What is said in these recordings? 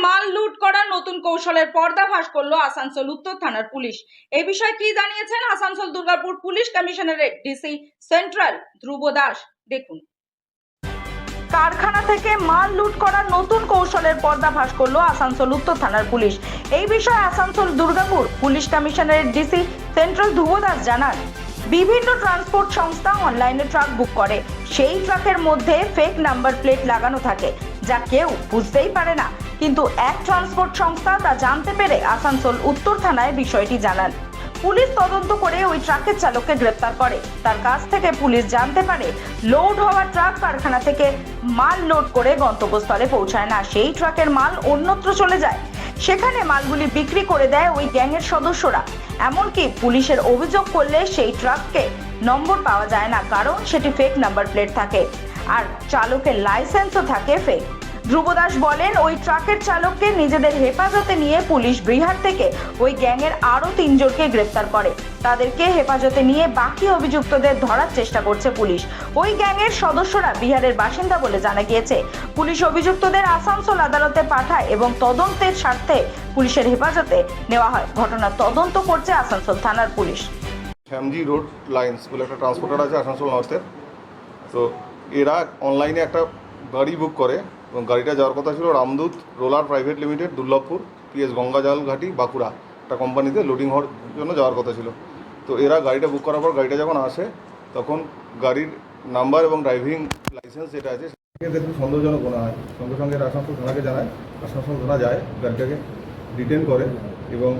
মাল লুট করার নতুন কৌশলের পর্দাফাশ করলো আসানসোল উত্তর থানার পুলিশ। এই বিষয়ে কি জানিয়েছেন Asansol Durgapur police commissionerate DC central Dhruba Das, দেখুন। কারখানা থেকে মাল লুট করার নতুন কৌশলের পর্দাফাশ করলো আসানসোল উত্তর থানার পুলিশ। এই বিষয়ে Asansol Durgapur police commissionerate DC central Dhruba Das জানান, বিভিন্ন ট্রান্সপোর্ট সংস্থা অনলাইনে ট্রাক বুক করে, সেই ট্রাকের মধ্যে ফেক নাম্বার প্লেট লাগানো থাকে যা কেউ বুঝতেই পারে না, কিন্তু এক ট্রান্সপোর্ট সংস্থা তা জানতে পেরে আসানসোল উত্তর থানায় বিষয়টি জানান। পুলিশ তদন্ত করে ওই ট্রাকের চালককে গ্রেপ্তার করে। তার কাছ থেকে পুলিশ জানতে পারে লোড হওয়া ট্রাক কারখানা থেকে মাল লোড করে গন্তব্যস্থলে পৌঁছায় না, সেই ট্রাকের মাল অন্যত্র চলে যায়, সেখানে মালগুলি বিক্রি করে দেয় ওই গ্যাংয়ের সদস্যরা। এমনকি পুলিশের অভিযোগ করলে সেই ট্রাককে নম্বর পাওয়া যায় না, কারণ সেটি ফেক নাম্বার প্লেট থাকে আর চালকের লাইসেন্সও থাকে ফেক। ধ্রুব দাস বলেন, ওই ট্রাকের চালককে নিজেদের হেফাজতে নিয়ে পুলিশ বিহার থেকে ওই গ্যাংয়ের আরও 3 জনকে গ্রেপ্তার করে। তাদেরকে হেফাজতে নিয়ে বাকি অভিযুক্তদের ধরার চেষ্টা করছে পুলিশ। ওই গ্যাংয়ের সদস্যরা বিহারের বাসিন্দা বলে জানা গিয়েছে। পুলিশ অভিযুক্তদের আসানসোল আদালতে পাঠায় এবং তদন্তের স্বার্থে পুলিশের হেফাজতে নেওয়া হয়। ঘটনার তদন্ত করছে আসানসোল থানার পুলিশ। শ্যামজি রোড লাইন্স বলে একটা ট্রান্সপোর্টার আছে আসানসোল নর্থের, তো এরা অনলাইনে একটা গাড়ি বুক করে এবং গাড়িটা যাওয়ার কথা ছিল Ramdoot roller private limited, Durlabhpur, PS Gangajal Ghati, Bankura একটা কোম্পানিতে লোডিং হওয়ার জন্য যাওয়ার কথা ছিল। তো এরা গাড়িটা বুক করার পর গাড়িটা যখন আসে তখন গাড়ির নাম্বার এবং ড্রাইভিং লাইসেন্স যেটা আছে সেটাকে দেখুন সন্দেহজনক মনে হয়। সঙ্গে সঙ্গে আসানসোল থানাকে জানায়, আসানসোল থানা যায়, গাড়িটাকে ডিটেন করে এবং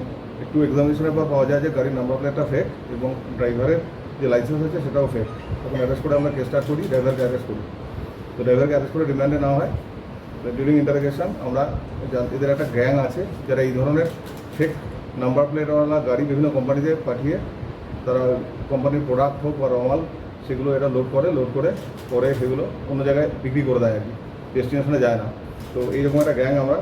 একটু এক্সামিনেশনের পর পাওয়া যায় যে গাড়ির নাম্বার প্লেটটা ফেক এবং ড্রাইভারের যে লাইসেন্স আছে সেটাও ফেক। তখন অ্যারেস্ট করে আমরা কেস স্টার্ট করি, ড্রাইভারকে অ্যারেস্ট করি। তো ড্রাইভারকে অ্যারেস্ট করে রিমান্ডে নেওয়া হয়। ডিউরিং ইন্টারোগেশন আমরা এদের একটা গ্যাং আছে যারা এই ধরনের ফেক নাম্বার প্লেটওয়ালা গাড়ি বিভিন্ন কোম্পানিতে পাঠিয়ে তারা কোম্পানির প্রোডাক্ট হোক বা রমাল সেগুলো এটা লোড করে পরে সেগুলো অন্য জায়গায় বিক্রি করে দেয় আর কি, ডেস্টিনেশনে যায় না। তো এইরকম একটা গ্যাং আমরা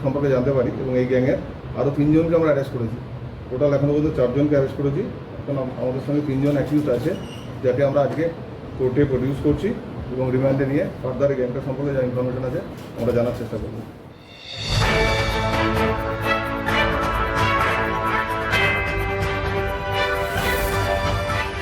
সম্পর্কে জানতে পারি এবং এই গ্যাংয়ের আরও 3 জনকে আমরা অ্যারেস্ট করেছি। টোটাল এখনও পর্যন্ত 4 জনকে অ্যারেস্ট করেছি। এখন আমাদের সঙ্গে 3 জন অ্যাকিউজড আছে, যাকে আমরা আজকে কোর্টে প্রডিউস করছি এবং রিমান্ডে নিয়ে ফার্দার এই গ্যাংটা সম্পর্কে যা ইনফরমেশন আছে আমরা জানার চেষ্টা করব।